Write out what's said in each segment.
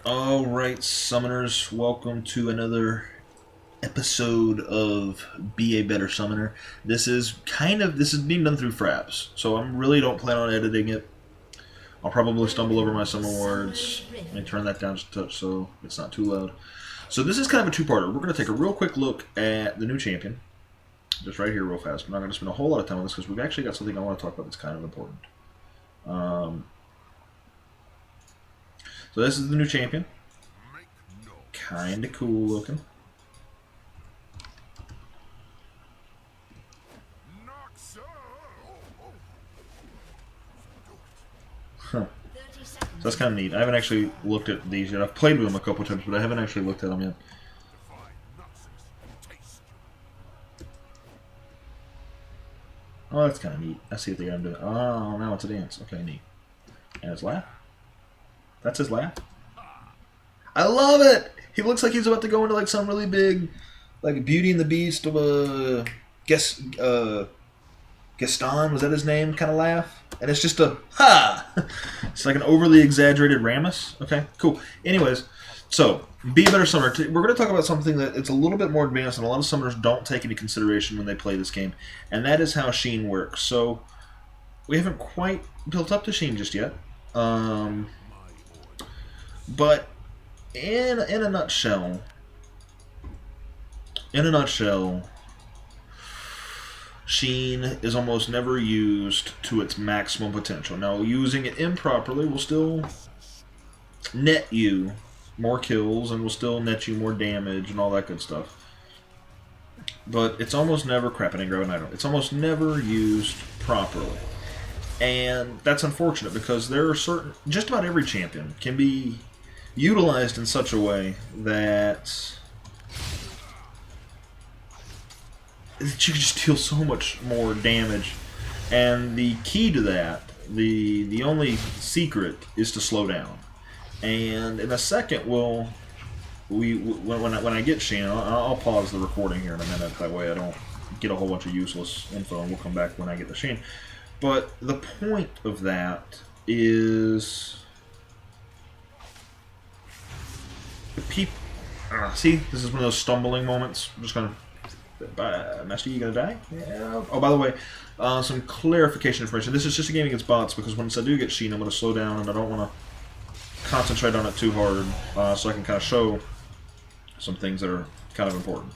Alright, summoners, welcome to another episode of Be a Better Summoner. This is being done through Fraps, so I really don't plan on editing it. I'll probably stumble over my summon words. Let me turn that down just a touch so it's not too loud. So this is kind of a two-parter. We're going to take a real quick look at the new champion. Just right here real fast. I'm not going to spend a whole lot of time on this because we've actually got something I want to talk about that's kind of important. So this is the new champion. Kinda cool looking. Huh. So that's kind of neat. I haven't actually looked at these yet. I've played with them a couple times, but I haven't actually looked at them yet. Oh, that's kind of neat. I see what they got him doing. Oh, now it's a dance. Okay, neat. And his laugh? That's his laugh? I love it! He looks like he's about to go into like some really big, like Beauty and the Beast of a Gaston, was that his name, kind of laugh? And it's just a ha! It's like an overly exaggerated Ramus. Okay, cool. Anyways, so Be a Better Summoner. We're going to talk about something that it's a little bit more advanced and a lot of summoners don't take into consideration when they play this game, and that is how Sheen works. So we haven't quite built up to Sheen just yet. But in a nutshell, Sheen is almost never used to its maximum potential. Now, using it improperly will still net you more kills and will still net you more damage and all that good stuff. But it's almost never it's almost never used properly. And that's unfortunate because there are just about every champion can be utilized in such a way that you can just deal so much more damage. And the key to that, the only secret, is to slow down. And in a second, when I get Sheen, I'll pause the recording here in a minute. That way I don't get a whole bunch of useless info, and we'll come back when I get the Sheen. But the point of that is the people. See, this is one of those stumbling moments. I'm just gonna, Master, you gonna die? Yeah. Oh, by the way, some clarification information. This is just a game against bots because once I do get Sheen, I'm gonna slow down and I don't want to concentrate on it too hard, so I can kind of show some things that are kind of important.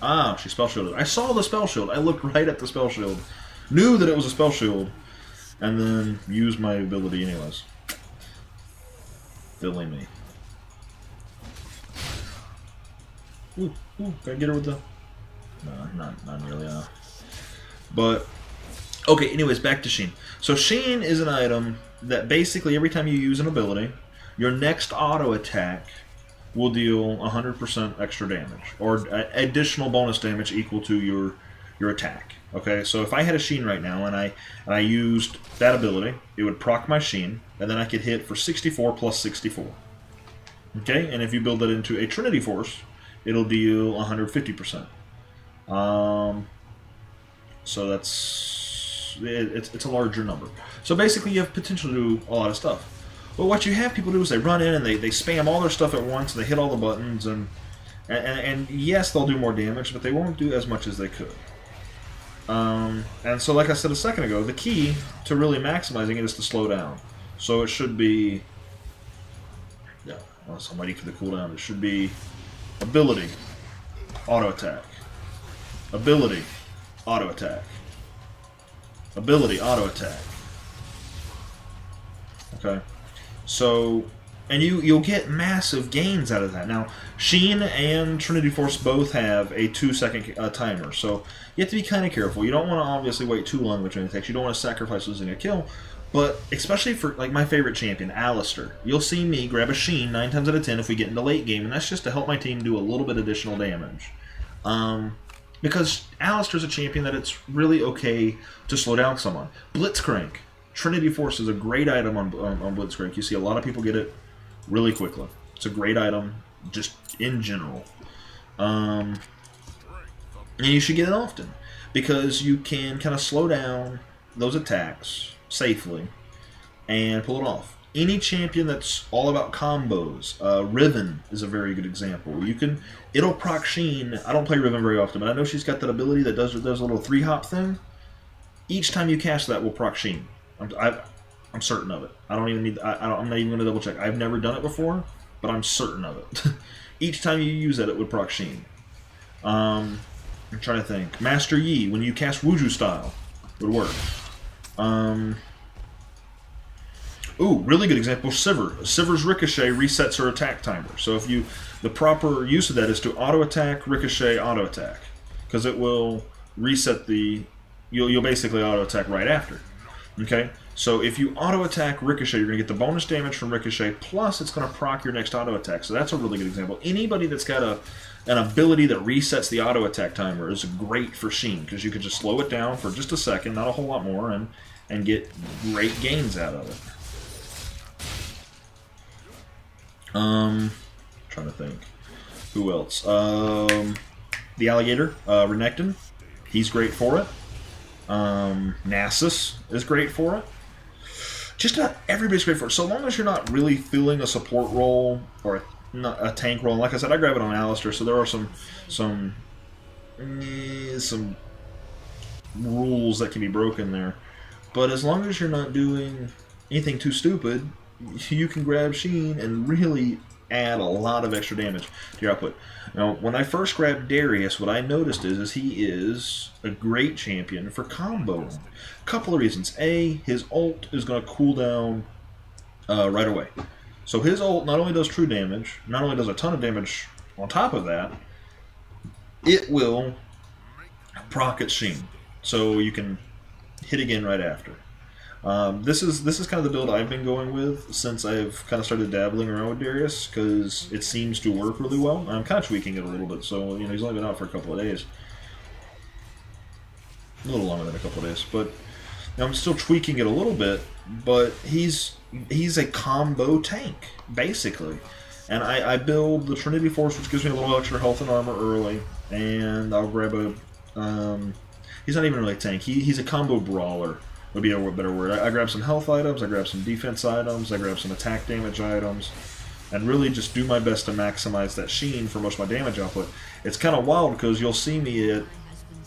Ah, she spell shielded. I saw the spell shield. I looked right at the spell shield, knew that it was a spell shield, and then used my ability anyways. Filling me. Ooh, can I get her with the... No, not nearly enough. But, okay, anyways, back to Sheen. So Sheen is an item that basically every time you use an ability, your next auto attack will deal 100% extra damage, or additional bonus damage equal to your attack. Okay, so if I had a Sheen right now and I used that ability, it would proc my Sheen, and then I could hit for 64 plus 64. Okay, and if you build that into a Trinity Force, it'll deal 150%. So it's a larger number. So basically, you have potential to do a lot of stuff. But what you have people do is they run in and they spam all their stuff at once, and they hit all the buttons, and yes, they'll do more damage, but they won't do as much as they could. And so, like I said a second ago, the key to really maximizing it is to slow down. So it should be, yeah, unless I'm waiting for the cooldown, it should be ability, auto attack, ability, auto attack, ability, auto attack. Okay. So, and you'll get massive gains out of that. Now, Sheen and Trinity Force both have a 2-second timer, so you have to be kind of careful. You don't want to obviously wait too long between attacks. You don't want to sacrifice losing a kill, but especially for like my favorite champion, Alistair. You'll see me grab a Sheen 9 times out of 10 if we get into late game, and that's just to help my team do a little bit additional damage. Because Alistair's a champion that it's really okay to slow down someone. Blitzcrank. Trinity Force is a great item on Blitzcrank. You see a lot of people get it really quickly. It's a great item, just in general. And you should get it often, because you can kind of slow down those attacks safely and pull it off. Any champion that's all about combos, Riven is a very good example. It'll proc Sheen. I don't play Riven very often, but I know she's got that ability that does a little 3-hop thing. Each time you cast that will proc Sheen. I'm certain of it. I don't even need. I'm not even going to double check. I've never done it before, but I'm certain of it. Each time you use that, it would proc Sheen. I'm trying to think. Master Yi, when you cast Wuju style, would work. Ooh, really good example, Sivir. Sivir's Ricochet resets her attack timer. So if the proper use of that is to auto-attack, Ricochet, auto-attack. Because it will reset you'll basically auto-attack right after. Okay? So if you auto-attack Ricochet, you're going to get the bonus damage from Ricochet, plus it's going to proc your next auto-attack. So that's a really good example. Anybody that's got an ability that resets the auto-attack timer is great for Sheen, because you can just slow it down for just a second, not a whole lot more, and get great gains out of it. Trying to think. Who else? The Alligator, Renekton. He's great for it. Nasus is great for it. Just not everybody's great for it. So long as you're not really filling a support role or a tank role. And like I said, I grab it on Alistair, so there are some rules that can be broken there. But as long as you're not doing anything too stupid, you can grab Sheen and really add a lot of extra damage to your output. Now, when I first grabbed Darius, what I noticed is he is a great champion for combo. Couple of reasons. A, his ult is going to cool down right away. So his ult not only does true damage, not only does a ton of damage on top of that, it will proc its Sheen. So you can hit again right after. This is kind of the build I've been going with since I've kind of started dabbling around with Darius, because it seems to work really well. I'm kind of tweaking it a little bit, so he's only been out for a couple of days, a little longer than a couple of days, but I'm still tweaking it a little bit. But he's a combo tank basically, and I build the Trinity Force, which gives me a little extra health and armor early, and I'll grab a. He's not even really a tank. He's a combo brawler. Would be a better word. I grab some health items, I grab some defense items, I grab some attack damage items, and really just do my best to maximize that Sheen for most of my damage output. It's kind of wild because you'll see me at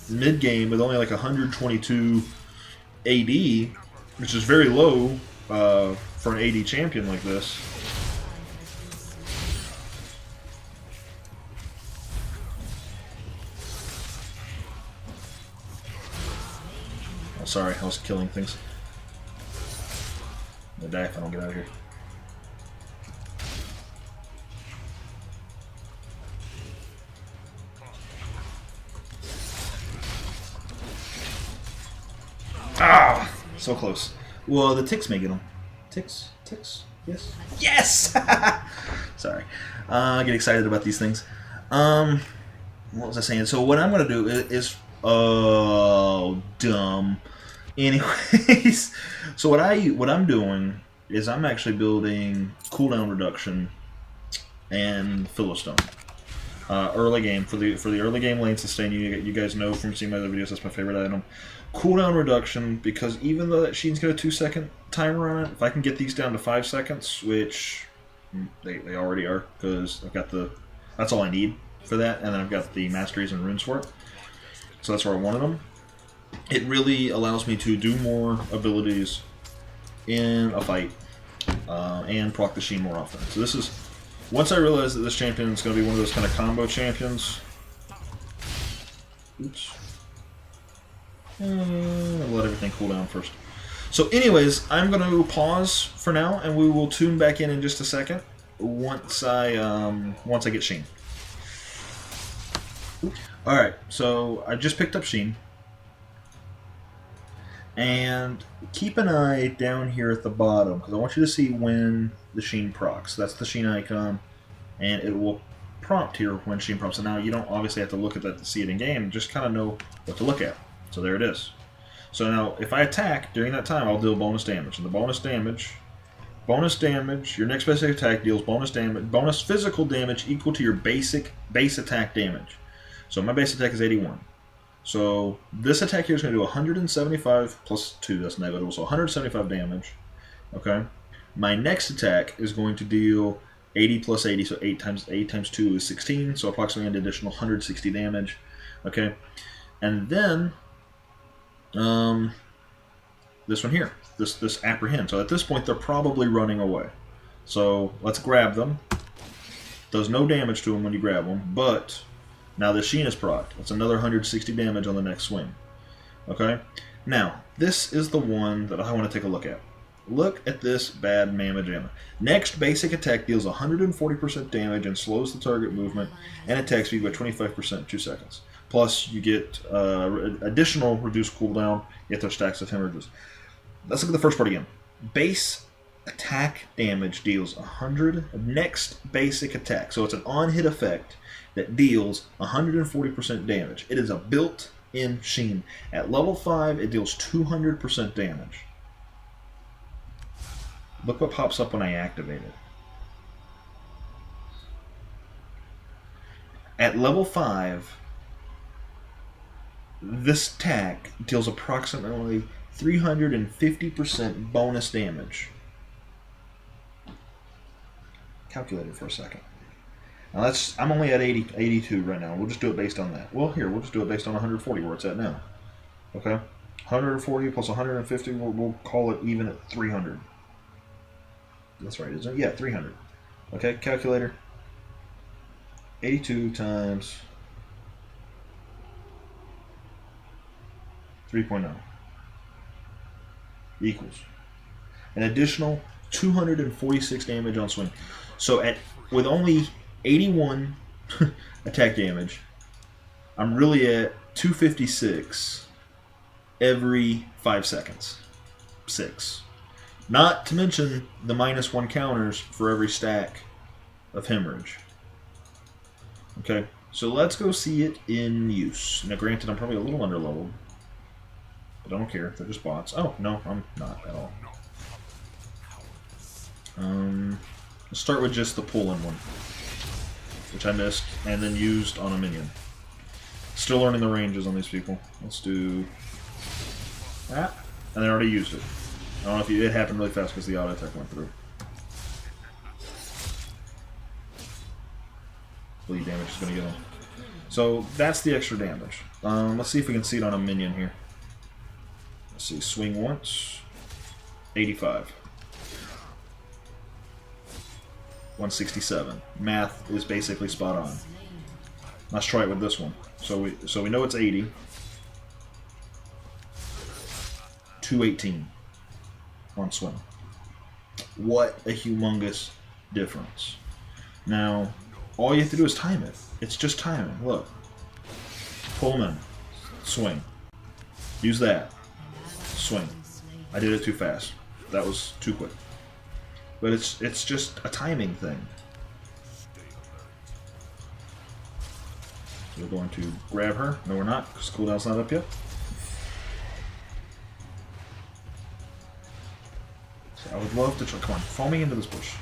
mid-game with only like 122 AD, which is very low for an AD champion like this. Oh, sorry, I was killing things. I'm gonna die if I don't get out of here. Ah! So close. Well, the ticks may get them. Ticks? Yes? Yes! Sorry. I get excited about these things. What was I saying? So what I'm going to do is... Oh, dumb. Anyways, so what I'm doing is I'm actually building cooldown reduction and Philistone. Early game for the early game lane sustain. You guys know from seeing my other videos that's my favorite item. Cooldown reduction, because even though that Sheen's got a 2-second timer on it, if I can get these down to 5 seconds, which they already are, because I've got that's all I need for that, and then I've got the masteries and runes for it. So that's where I wanted them. It really allows me to do more abilities in a fight and proc the Sheen more often. So this is, once I realized that this champion is going to be one of those kind of combo champions. Oops. I'll let everything cool down first. So anyways, I'm going to pause for now, and we will tune back in just a second once I get Sheen. Alright, so I just picked up Sheen. And keep an eye down here at the bottom, because I want you to see when the Sheen procs. That's the Sheen icon, and it will prompt here when Sheen prompts. So now you don't obviously have to look at that to see it in game, just kind of know what to look at. So there it is. So now if I attack during that time, I'll deal bonus damage. And the bonus damage, your next basic attack deals bonus physical damage equal to your base attack damage. So my base attack is 81. So this attack here is going to do 175 plus 2, that's negative, so 175 damage. Okay. My next attack is going to deal 80 plus 80, so 8 times 2 is 16, so approximately an additional 160 damage. Okay. And then this one here, this apprehend. So at this point, they're probably running away. So let's grab them. Does no damage to them when you grab them, but now the Sheen is procced. That's another 160 damage on the next swing. Okay? Now, this is the one that I want to take a look at. Look at this bad mamma jamma. Next basic attack deals 140% damage and slows the target movement and attack speed by 25% in 2 seconds. Plus, you get additional reduced cooldown if there's stacks of hemorrhages. Let's look at the first part again. Base attack damage deals 100 next basic attack. So it's an on-hit effect that deals 140% damage. It is a built-in Sheen. At level 5, it deals 200% damage. Look what pops up when I activate it. At level 5, this attack deals approximately 350% bonus damage. Calculate it for a second. Now I'm only at 82 right now. We'll just do it based on that. Well, we'll just do it based on 140 where it's at now. Okay? 140 plus 150, we'll call it even at 300. That's right, isn't it? Yeah, 300. Okay, calculator. 82 times 3.0 equals an additional 246 damage on swing. So with only 81 attack damage, I'm really at 256 every 5 seconds. 6. Not to mention the -1 counters for every stack of hemorrhage. Okay, so let's go see it in use. Now granted, I'm probably a little underleveled, but I don't care. They're just bots. Oh, no, I'm not at all. Let's start with just the pull-in one, which I missed, and then used on a minion. Still learning the ranges on these people. Let's do that, and I already used it. I don't know if it happened really fast because the auto attack went through. Bleed damage is going to get him. So that's the extra damage. Let's see if we can see it on a minion here. Let's see, swing once, 85. 167. Math is basically spot on. Let's try it with this one. So we know it's 80. 218 on swing. What a humongous difference. Now, all you have to do is time it. It's just timing. Look. Pull them in. Swing. Use that. Swing. I did it too fast. That was too quick. But it's just a timing thing. So we're going to grab her. No, we're not, because cooldown's not up yet. So I would love to try. Come on, fall me into this bush.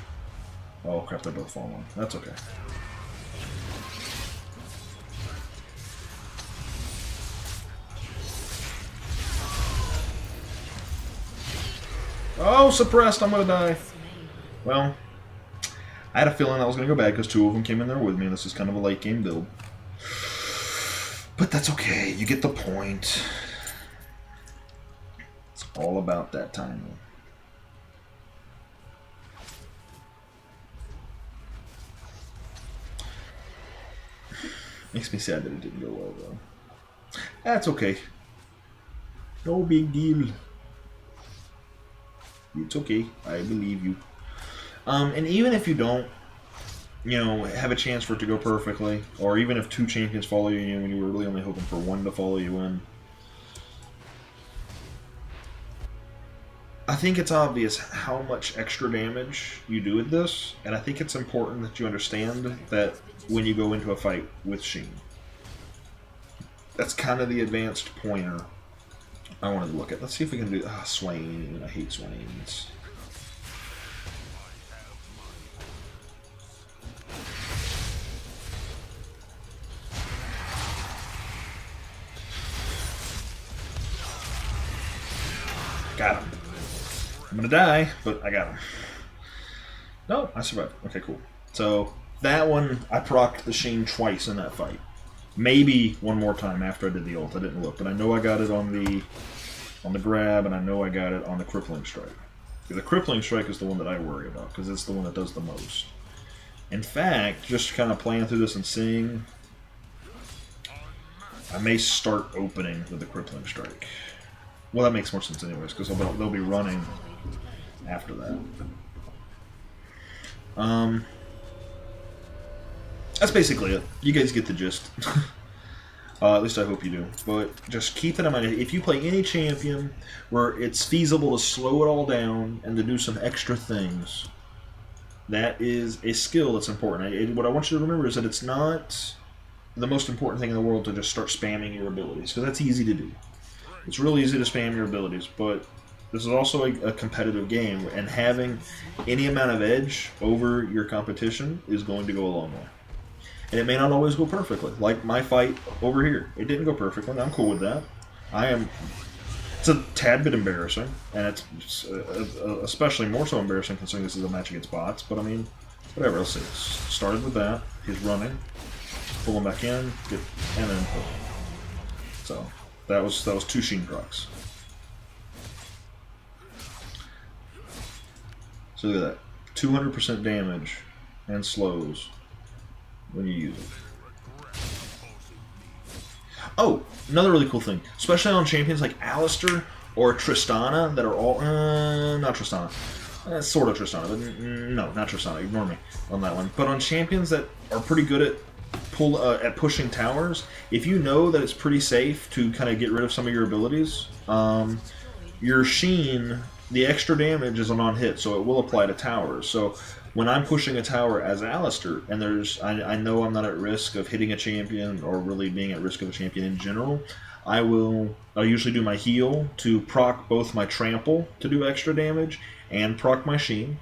Oh crap, they're both falling. That's okay. Oh, suppressed! I'm gonna die. Well, I had a feeling that was going to go bad because 2 of them came in there with me, and this is kind of a late game build. But that's okay, you get the point. It's all about that timing. Makes me sad that it didn't go well, though. That's okay. No big deal. It's okay, I believe you. And even if you don't, have a chance for it to go perfectly, or even if 2 champions follow you when you were really only hoping for 1 to follow you in, I think it's obvious how much extra damage you do with this, and I think it's important that you understand that when you go into a fight with Sheen. That's kind of the advanced pointer I wanted to look at. Let's see if we can do... Swain. I hate Swains. Got him. I'm gonna die, but I got him. No, I survived. Okay, cool. So that one, I procced the Sheen twice in that fight. Maybe one more time after I did the ult. I didn't look, but I know I got it on the grab, and I know I got it on the crippling strike. The crippling strike is the one that I worry about because it's the one that does the most. In fact, just kind of playing through this and seeing, I may start opening with the crippling strike. Well, that makes more sense anyways because they'll be running after that. That's basically it. You guys get the gist. At least I hope you do. But just keep that in mind. If you play any champion where it's feasible to slow it all down and to do some extra things, that is a skill that's important. What I want you to remember is that it's not the most important thing in the world to just start spamming your abilities, because that's easy to do. It's really easy to spam your abilities, but this is also a competitive game, and having any amount of edge over your competition is going to go a long way. And it may not always go perfectly. Like my fight over here. It didn't go perfectly. I'm cool with that. It's a tad bit embarrassing, and it's especially more so embarrassing considering this is a match against bots, but I mean, whatever, let's see. Started with that. He's running. Pull him back in. And then pull. So, that was 2 Sheen procs. So look at that. 200% damage and slows when you use it. Oh, another really cool thing, especially on champions like Alistar or Tristana that are all not Tristana, sort of Tristana, but no, not Tristana. Ignore me on that one. But on champions that are pretty good at pushing towers, if you know that it's pretty safe to kind of get rid of some of your abilities, your Sheen, the extra damage is a non-hit, so it will apply to towers. So when I'm pushing a tower as Alistar, and I know I'm not at risk of hitting a champion or really being at risk of a champion in general, I'll usually do my heal to proc both my trample to do extra damage and proc my Sheen.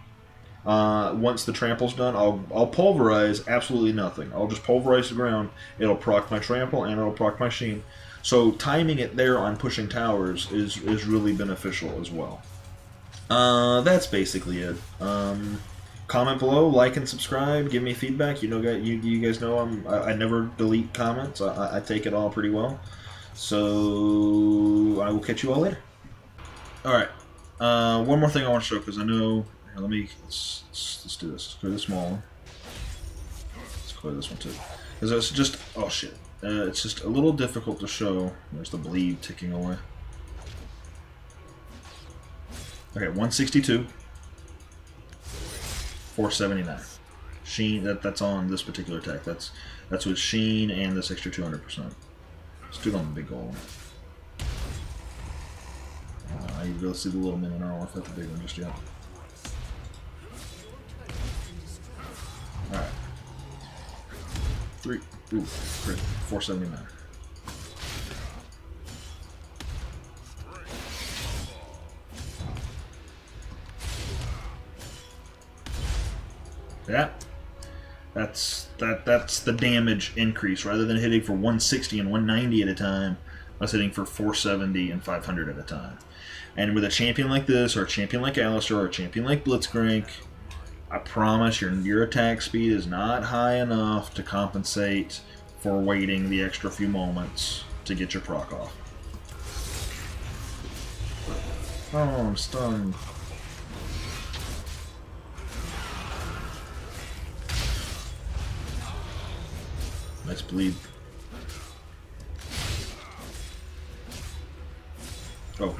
Once the trample's done, I'll pulverize absolutely nothing. I'll just pulverize the ground. It'll proc my trample and it'll proc my Sheen. So timing it there on pushing towers is really beneficial as well. That's basically it. Comment below, like and subscribe, give me feedback. You guys know I never delete comments. I take it all pretty well. So I will catch you all later. All right. One more thing I want to show, because I know. Here, let's do this. Let's clear this small one. Let's clear this one too, because it's just it's just a little difficult to show. There's the bleed ticking away. Okay, 162. 479. Sheen, that's on this particular attack. That's with Sheen and this extra 200%. Let's do it on the big goal. You really see the little minion. I don't know if that's a big one just yet. Alright. 479. Yeah, that's the damage increase. Rather than hitting for 160 and 190 at a time, I was hitting for 470 and 500 at a time. And with a champion like this, or a champion like Alistar, or a champion like Blitzcrank, I promise your attack speed is not high enough to compensate for waiting the extra few moments to get your proc off. Oh, I'm stunned. Nice bleed. Oh.